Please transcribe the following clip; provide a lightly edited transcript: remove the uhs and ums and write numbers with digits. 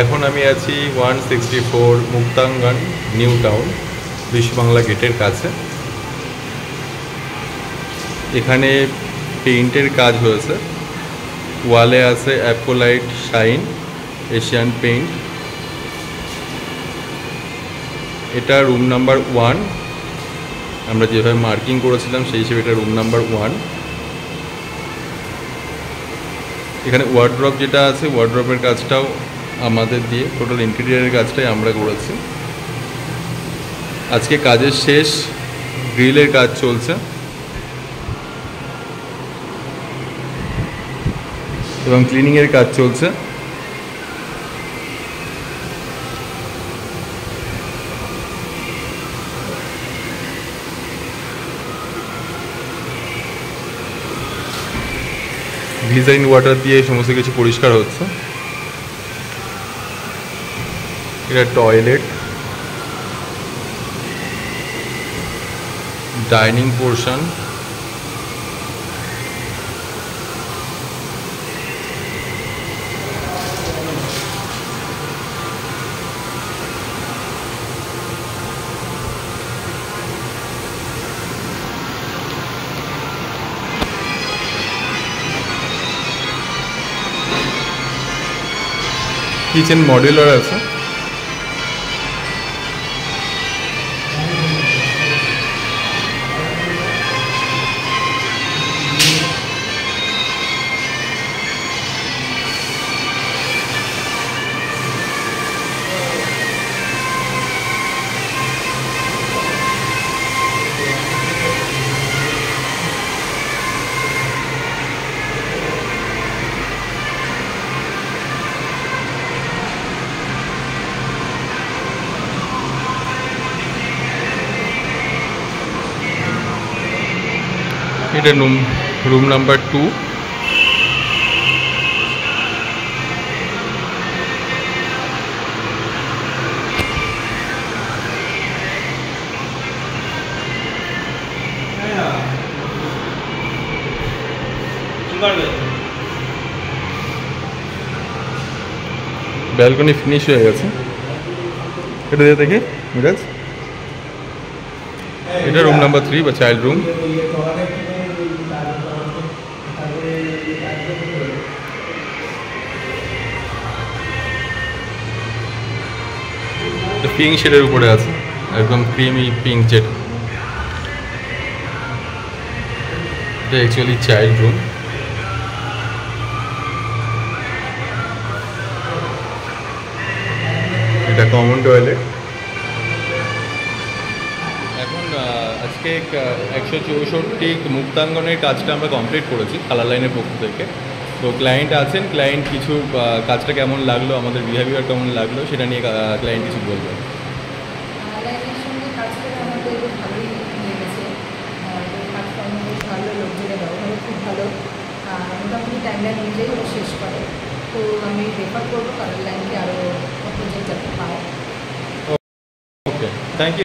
এখন আমি আছি 164 মুক্তাঙ্গন নিউ টাউন বিশ্ব বাংলা গেটের কাছে। এখানে পেইন্টের কাজ হয়েছে, ওয়ালে আছে অ্যাপোলাইট শাইন এশিয়ান পেইন্ট। এটা রুম নাম্বার 1, আমরা যেভাবে মার্কিং করেছিলাম সেই হিসেবে এটা রুম নাম্বার 1। এখানে ওয়ার্ড্রপ যেটা আছে, ওয়ার্ড্রপের কাজটাও আমাদের দিয়ে, টোটাল ইন্টেরিয়ারের কাজটাই আমরা করেছি। আজকে কাজের শেষ, গ্রিলের কাজ চলছে এবং ক্লিনিংয়ের কাজ চলছে। গ্লিসারিন ওয়াটার দিয়ে সমস্ত কিছু পরিষ্কার হচ্ছে। এটা toilet, dining portion, kitchen modular আছে। এটা রুম নাম্বার 2। ব্যালকনি ফিনিশ হয়ে গেছে। এটা দিয়ে দেখি মিরাজ, এটা রুম নাম্বার 3 বা চাইল্ড রুম। পিঙ্ক শেডের উপরে আছে, একদম ক্রিমি পিঙ্ক যেটা। এটা অ্যাকচুয়ালি চাইল্ড রুম। এটা কমন টয়লেট। এখন আজকে 164 মুক্তাঙ্গনের কাজটা আমরা কমপ্লিট করেছি কালার লাইনের পক্ষ থেকে। তো ক্লায়েন্ট আছেন, ক্লায়েন্ট কিছু কাজটা কেমন লাগলো, আমাদের বিহেভিয়ার কেমন লাগলো সেটা নিয়ে ক্লায়েন্ট কিছু বলবেন। লাইনের সঙ্গে কাজ করে আমাদের ভালোই লেগেছে, কাজকর্ম বেশ ভালো, লোকজনের ব্যবহারও খুব ভালো, মোটামুটি টাইমলাইন অনুযায়ী ওরা শেষ করে। তো আমি রেফার করবো কালার লাইনকে আরও অপরজন যাতে পায়। ওকে, থ্যাংক ইউ।